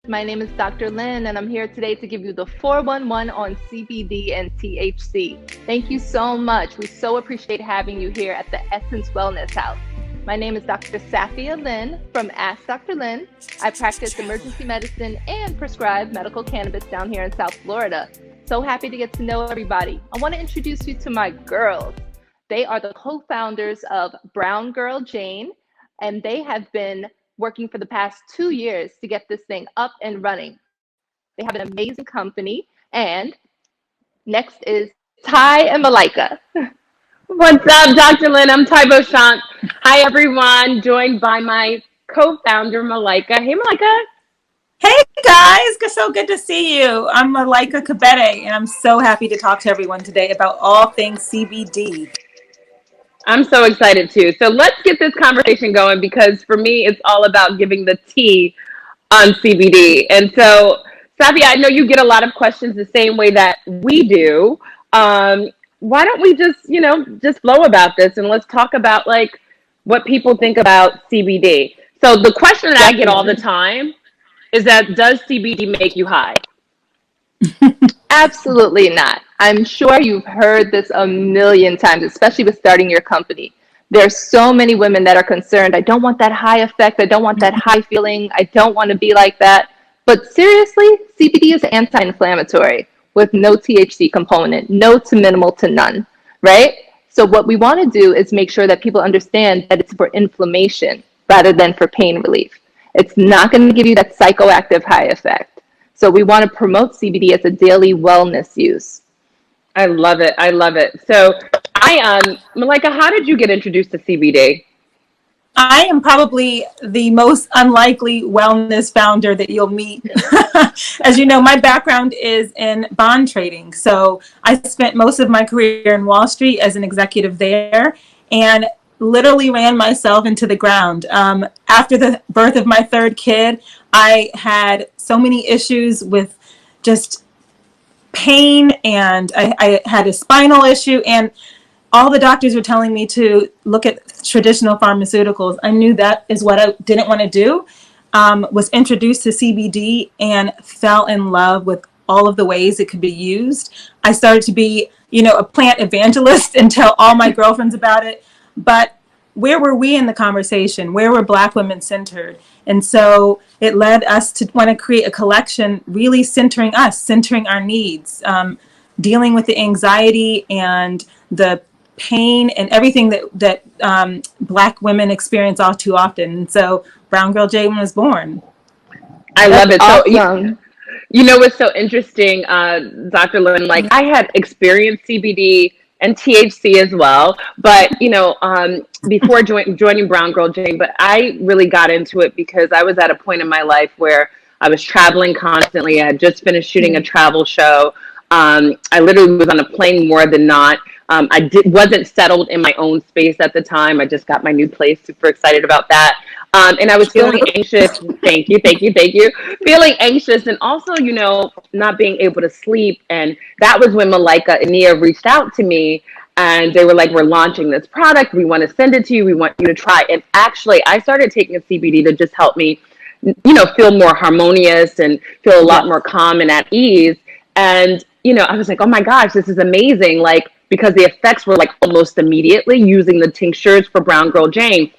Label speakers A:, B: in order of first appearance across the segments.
A: My name is Dr. Lynn, and I'm here today to give you the 411 on CBD and THC. Thank you so much. We so appreciate having you here at the Essence Wellness House. My name is Dr. Safia Lynn from Ask Dr. Lynn. I practice emergency medicine and prescribe medical cannabis down here in South Florida. So happy to get to know everybody. I want to introduce you to my girls. They are the co-founders of Brown Girl Jane, and they have been working for the past 2 years to get this thing up and running. They have an amazing company. And next is Ty and Malika.
B: What's up, Dr. Lynn? I'm Ty Beauchamp. Hi, everyone. Joined by my co-founder, Malika. Hey, Malika.
C: Hey, guys. So good to see you. I'm Malika Kabete, and I'm so happy to talk to everyone today about all things CBD.
B: I'm so excited, too. So let's get this conversation going because for me, it's all about giving the tea on CBD. And so, Safi, I know you get a lot of questions the same way that we do. Why don't we just flow about this and let's talk about like what people think about CBD. So the question that I get all the time is that does CBD make you high?
A: Absolutely not. I'm sure you've heard this a million times, especially with starting your company. There's so many women that are concerned. I don't want that high effect. I don't want that high feeling. I don't want to be like that. But seriously, CBD is anti-inflammatory with no THC component, no to minimal to none, right? So what we want to do is make sure that people understand that it's for inflammation rather than for pain relief. It's not going to give you that psychoactive high effect. So we want to promote CBD as a daily wellness use.
B: I love it. I love it. So Malika, how did you get introduced to CBD?
C: I am probably the most unlikely wellness founder that you'll meet. As you know, my background is in bond trading. So I spent most of my career in Wall Street as an executive there and literally ran myself into the ground. After the birth of my third kid, I had so many issues with just pain, and I had a spinal issue, and all the doctors were telling me to look at traditional pharmaceuticals. I knew that is what I didn't want to do. Was introduced to CBD and fell in love with all of the ways it could be used. I started to be, a plant evangelist and tell all my girlfriends about it. But where were we in the conversation? Where were Black women centered? And so it led us to want to create a collection really centering us, centering our needs, dealing with the anxiety and the pain and everything that Black women experience all too often. And so Brown Girl Jane was born.
B: I love it.
A: Awesome.
B: So you know what's so interesting, Dr. Lynn, like I had experienced CBD and THC as well, but before joining Brown Girl Jane, but I really got into it because I was at a point in my life where I was traveling constantly. I had just finished shooting a travel show. I literally was on a plane more than not. Wasn't settled in my own space at the time. I just got my new place, super excited about that. And I was feeling anxious. Thank you. Feeling anxious and also, not being able to sleep. And that was when Malika and Nia reached out to me and they were like, we're launching this product. We want to send it to you. We want you to try. And actually, I started taking a CBD to just help me, feel more harmonious and feel a lot more calm and at ease. And, I was like, oh my gosh, this is amazing. Like, because the effects were like almost immediately using the tinctures for Brown Girl Jane.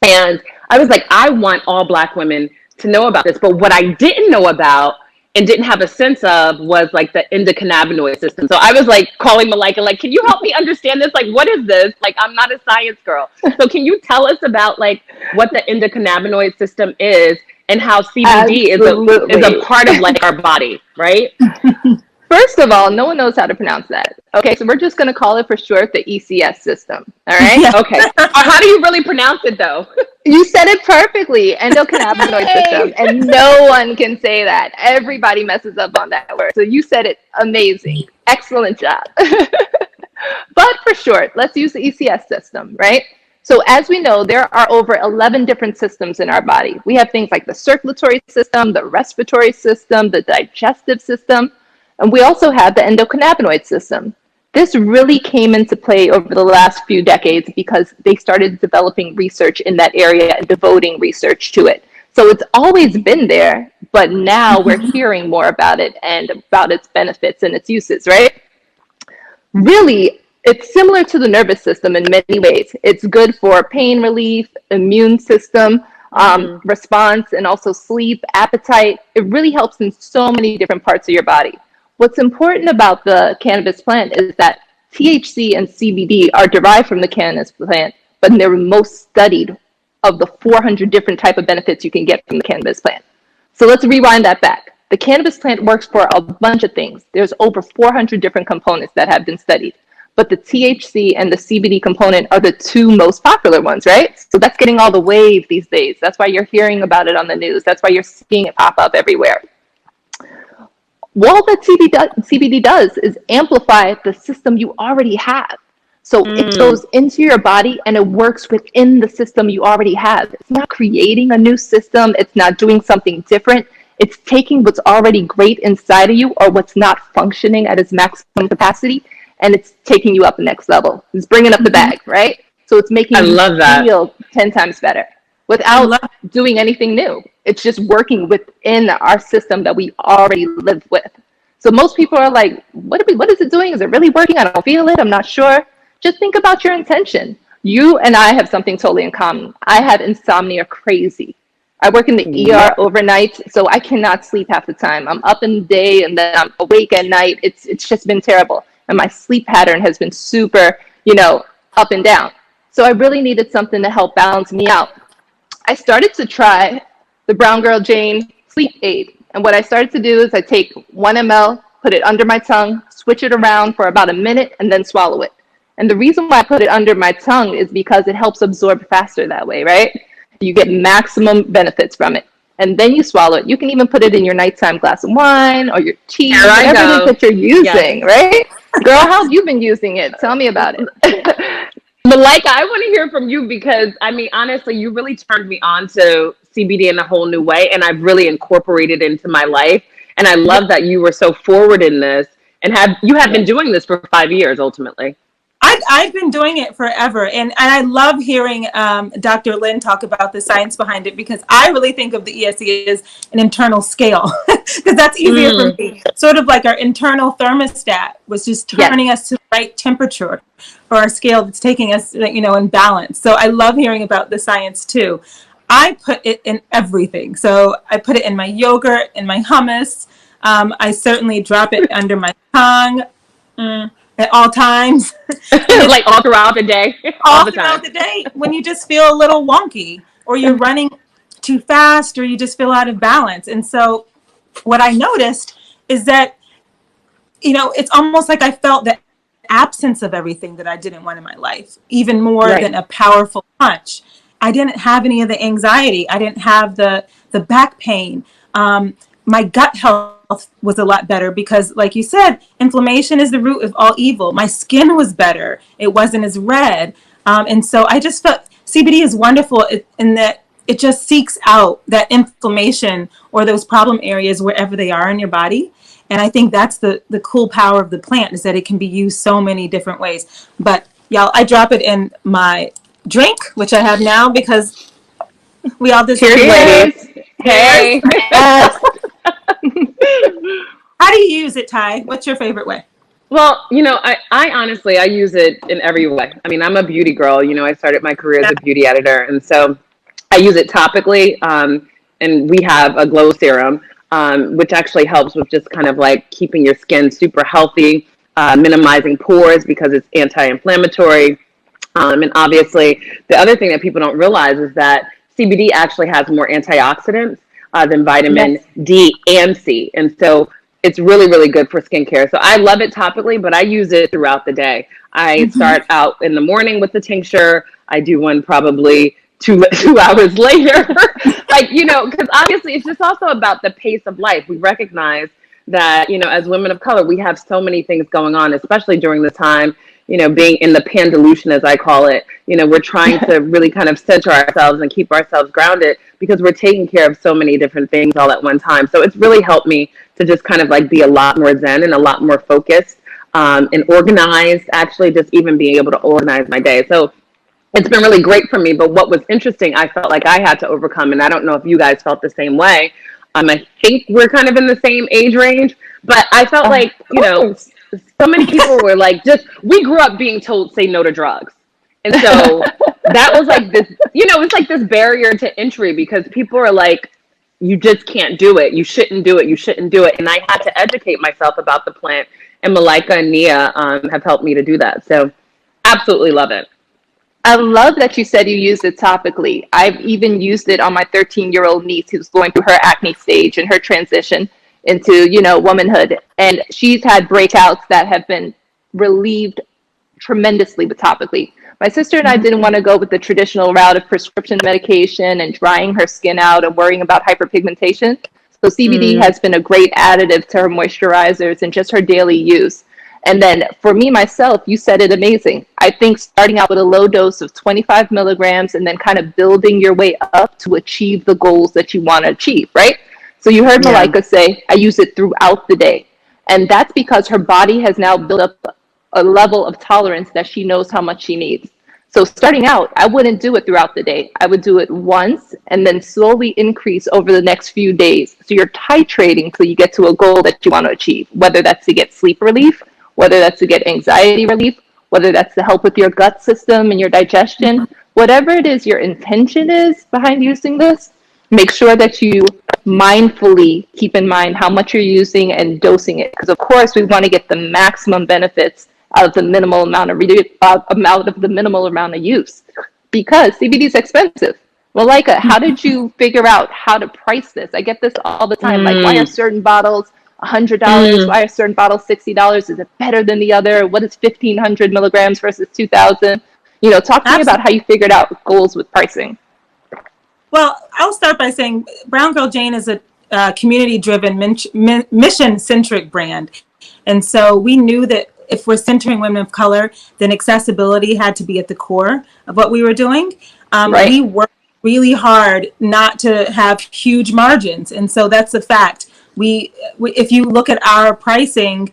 B: And I was like, I want all Black women to know about this. But what I didn't know about and didn't have a sense of was like the endocannabinoid system. So I was like calling Malika, like, can you help me understand this? Like, what is this? Like, I'm not a science girl. So can you tell us about like what the endocannabinoid system is and how CBD is a part of like our body, right?
A: First of all, no one knows how to pronounce that. Okay, so we're just going to call it for short the ECS system. All right?
C: Yeah.
B: Okay. How do you really pronounce it, though?
A: You said it perfectly, endocannabinoid system, and no one can say that. Everybody messes up on that word. So you said it amazing. Excellent job. But for short, let's use the ECS system, right? So as we know, there are over 11 different systems in our body. We have things like the circulatory system, the respiratory system, the digestive system. And we also have the endocannabinoid system. This really came into play over the last few decades because they started developing research in that area and devoting research to it. So it's always been there, but now we're hearing more about it and about its benefits and its uses, right? Really, it's similar to the nervous system in many ways. It's good for pain relief, immune system, response, and also sleep, appetite. It really helps in so many different parts of your body. What's important about the cannabis plant is that THC and CBD are derived from the cannabis plant, but they're most studied of the 400 different type of benefits you can get from the cannabis plant. So let's rewind that back. The cannabis plant works for a bunch of things. There's over 400 different components that have been studied, but the THC and the CBD component are the two most popular ones, right? So that's getting all the wave these days. That's why you're hearing about it on the news. That's why you're seeing it pop up everywhere. All that CBD does is amplify the system you already have. So it goes into your body and it works within the system you already have. It's not creating a new system. It's not doing something different. It's taking what's already great inside of you or what's not functioning at its maximum capacity, and it's taking you up the next level. It's bringing up the bag, right? So it's making you feel 10 times better without doing anything new. It's just working within our system that we already live with. So most people are like, what is it doing? Is it really working? I don't feel it. I'm not sure. Just think about your intention. You and I have something totally in common. I have insomnia crazy. I work in the ER overnight, so I cannot sleep half the time. I'm up in the day and then I'm awake at night. It's just been terrible. And my sleep pattern has been super, up and down. So I really needed something to help balance me out. I started to try the Brown Girl Jane sleep aid. And what I started to do is I take 1 ml, put it under my tongue, switch it around for about a minute, and then swallow it. And the reason why I put it under my tongue is because it helps absorb faster that way, right? You get maximum benefits from it. And then you swallow it. You can even put it in your nighttime glass of wine or your tea, whatever it is that you're using, right? Girl, how have you been using it? Tell me about it.
B: Malika, I want to hear from you because, honestly, you really turned me on to CBD in a whole new way, and I've really incorporated it into my life. And I love that you were so forward in this, and you have been doing this for 5 years, ultimately.
C: I've been doing it forever, and I love hearing Dr. Lynn talk about the science behind it, because I really think of the ESC as an internal scale, because that's easier for me. Sort of like our internal thermostat was just turning us to the right temperature for our scale that's taking us, in balance. So I love hearing about the science too. I put it in everything. So I put it in my yogurt, in my hummus. I certainly drop it under my tongue. At all times.
B: Like all throughout the day.
C: All throughout the day when you just feel a little wonky or you're running too fast or you just feel out of balance. And so what I noticed is that, it's almost like I felt the absence of everything that I didn't want in my life, even more than a powerful punch. I didn't have any of the anxiety. I didn't have the back pain. My gut health was a lot better because, like you said, inflammation is the root of all evil. My skin was better. It wasn't as red. And so I just felt CBD is wonderful in that it just seeks out that inflammation or those problem areas wherever they are in your body. And I think that's the cool power of the plant, is that it can be used so many different ways. But y'all, I drop it in my drink, which I have now because we all just
B: cheers, ladies. Hey.
C: How do you use it, Ty? What's your favorite way?
B: Well, I honestly, I use it in every way. I'm a beauty girl. I started my career as a beauty editor. And so I use it topically. And we have a glow serum, which actually helps with just kind of like keeping your skin super healthy, minimizing pores because it's anti-inflammatory. And obviously, the other thing that people don't realize is that CBD actually has more antioxidants than vitamin D and C. And so it's really, really good for skincare. So I love it topically, but I use it throughout the day. I start out in the morning with the tincture. I do one probably two hours later. Because obviously it's just also about the pace of life. We recognize that, as women of color, we have so many things going on, especially during the time, being in the pandelution, as I call it. We're trying to really kind of center ourselves and keep ourselves grounded because we're taking care of so many different things all at one time. So it's really helped me to just kind of like be a lot more zen and a lot more focused and organized, actually just even being able to organize my day. So it's been really great for me. But what was interesting, I felt like I had to overcome, and I don't know if you guys felt the same way. I think we're kind of in the same age range, but I felt like, you know, so many people were like, we grew up being told, say no to drugs. And so that was like this, you know, it's like this barrier to entry because people are like, you just can't do it. You shouldn't do it. You shouldn't do it. And I had to educate myself about the plant, and Malika and Nia have helped me to do that. So absolutely love it.
A: I love that you said you used it topically. I've even used it on my 13-year-old niece who's going through her acne stage and her transition into, you know, womanhood. And she's had breakouts that have been relieved tremendously with topically. My sister and I didn't want to go with the traditional route of prescription medication and drying her skin out and worrying about hyperpigmentation. So CBD has been a great additive to her moisturizers and just her daily use. And then for me, myself, you said it amazing. I think starting out with a low dose of 25 milligrams and then kind of building your way up to achieve the goals that you want to achieve, right? So you heard Malika say, I use it throughout the day. And that's because her body has now built up a level of tolerance that she knows how much she needs. So starting out, I wouldn't do it throughout the day. I would do it once and then slowly increase over the next few days. So you're titrating till you get to a goal that you want to achieve, whether that's to get sleep relief, whether that's to get anxiety relief, whether that's to help with your gut system and your digestion, whatever it is your intention is behind using this, make sure that you mindfully keep in mind how much you're using and dosing it. Because of course we want to get the maximum benefits out of the minimal amount of use, because CBD is expensive. Malika, how did you figure out how to price this? I get this all the time. Like, why are certain bottles $100? Why are certain bottles $60? Is it better than the other? What is 1,500 milligrams versus 2,000? You know, talk to me about how you figured out goals with pricing.
C: Well, I'll start by saying Brown Girl Jane is a community-driven, mission-centric brand. And so we knew that if we're centering women of color, then accessibility had to be at the core of what we were doing.
A: Right.
C: We worked really hard not to have huge margins. And so that's a fact. We if you look at our pricing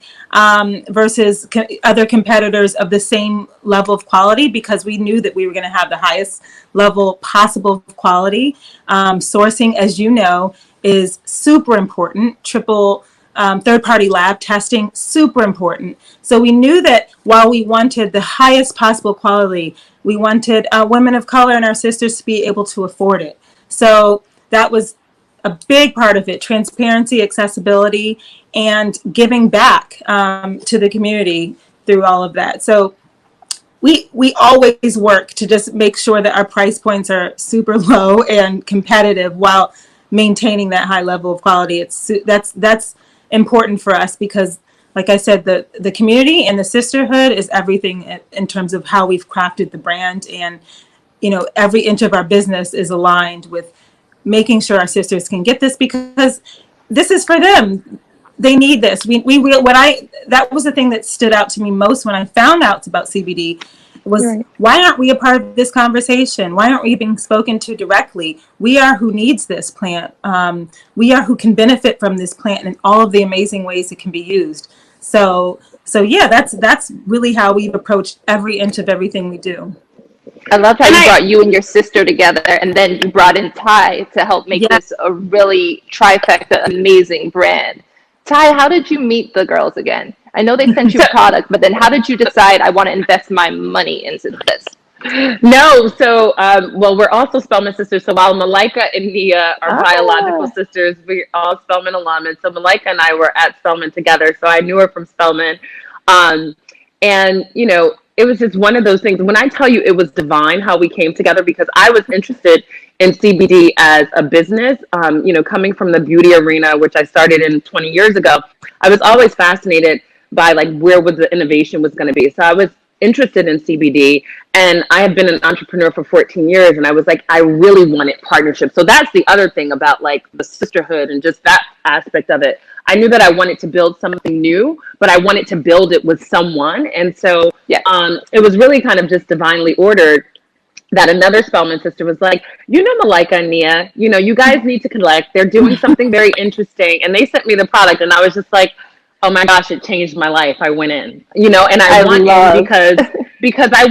C: versus other competitors of the same level of quality, because we knew that we were going to have the highest level possible of quality. Sourcing, as you know, is super important. Triple third-party lab testing, super important. So we knew that while we wanted the highest possible quality, we wanted women of color and our sisters to be able to afford it. So that was a big part of it: transparency, accessibility, and giving back to the community through all of that. So we always work to just make sure that our price points are super low and competitive while maintaining that high level of quality. That's important for us because, like I said, the community and the sisterhood is everything in terms of how we've crafted the brand. And, you know, every inch of our business is aligned with making sure our sisters can get this, because this is for them. They need this. That was the thing that stood out to me most when I found out about CBD was, why aren't we a part of this conversation? Why aren't we being spoken to directly? We are who needs this plant. We are who can benefit from this plant and all of the amazing ways it can be used. So yeah, that's really how we've approached every inch of everything we do.
A: I love how you brought you and your sister together, and then you brought in Ty to help make this a really trifecta amazing brand. Ty, how did you meet the girls again? I know they sent you a product, but then how did you decide I want to invest my money into this?
B: No, so, well, we're also Spelman sisters. So while Malika and Nia are biological sisters, we're all Spelman alum. So Malika and I were at Spelman together. So I knew her from Spelman. And, you know, it was just one of those things. When I tell you it was divine how we came together, because I was interested in CBD as a business, you know, coming from the beauty arena, which I started in 20 years ago, I was always fascinated by like where was the innovation was going to be. So I was interested in CBD, and I had been an entrepreneur for 14 years, and I was like, I really wanted partnership. So that's the other thing about like the sisterhood and just that aspect of it. I knew that I wanted to build something new, but I wanted to build it with someone. And so it was really kind of just divinely ordered that another Spelman sister was like, you know, Malika and Nia, you know, you guys need to connect. They're doing something very interesting. And they sent me the product, and I was just like, oh my gosh, it changed my life. I went in, you know, and I went in because because I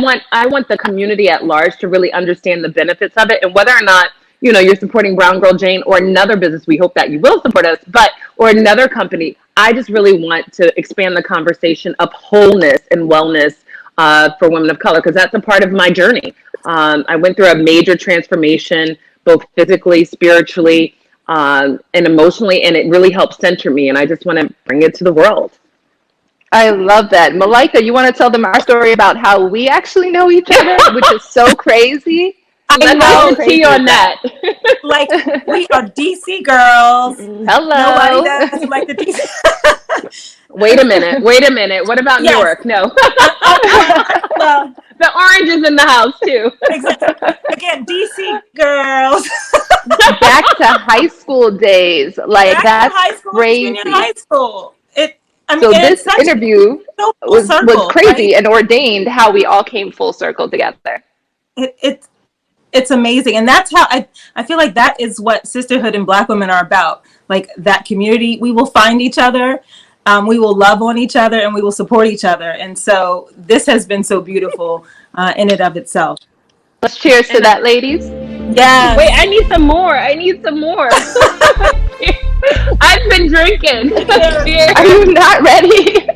B: want the community at large to really understand the benefits of it, and whether or not, you know, you're supporting Brown Girl Jane or another business, we hope that you will support us, or another company. I just really want to expand the conversation of wholeness and wellness for women of color, because that's a part of my journey. I went through a major transformation, both physically, spiritually, and emotionally, and it really helped center me, and I just want to bring it to the world.
A: I love that. Malika, you want to tell them our story about how we actually know each other, which is so crazy?
B: Let's get the tea on that.
C: Like, we are DC girls.
A: Hello.
C: Nobody does like the DC.
B: Wait a minute. What about
C: Yes.
B: Newark? No.
C: Well,
B: The orange is in the house too.
C: exactly. Again, DC girls.
A: Back to high school days. Like,
C: Back
A: that's
C: to high school,
A: crazy.
C: junior high school.
A: So
C: it's
A: this
C: such
A: interview
C: full
A: was
C: circle,
A: crazy
C: right?
A: and ordained how we all came full circle together.
C: It's amazing, and that's how I feel like that is what sisterhood and Black women are about. Like, that community, we will find each other, we will love on each other, and we will support each other. And so this has been so beautiful in and of itself.
A: Let's cheers to that, ladies.
C: Yeah.
B: Wait, I need some more. I've been drinking. Cheers.
A: Are you not ready?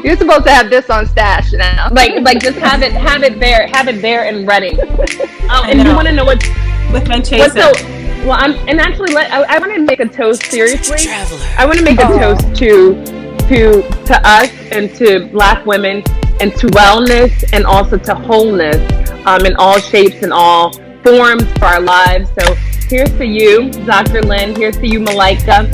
A: You're supposed to have this on stash now.
B: Like just have it there and ready. Oh, and
C: know.
B: you want to know what?
C: With my
B: What's
C: chaser.
B: well, I want to make a toast seriously.
D: Traveler.
B: I want to make a toast to us and to Black women and to wellness and also to wholeness in all shapes and all forms for our lives. So here's to you, Dr. Lynn. Here's to you, Malika,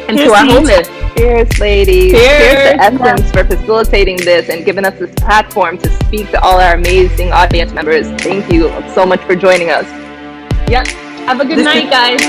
B: and
C: Here's
B: to our
C: to you.
B: wholeness.
A: Cheers, ladies.
B: Cheers.
A: To Essence for facilitating this and giving us this platform to speak to all our amazing audience members. Thank you so much for joining us.
B: Yep. Have a good night, guys.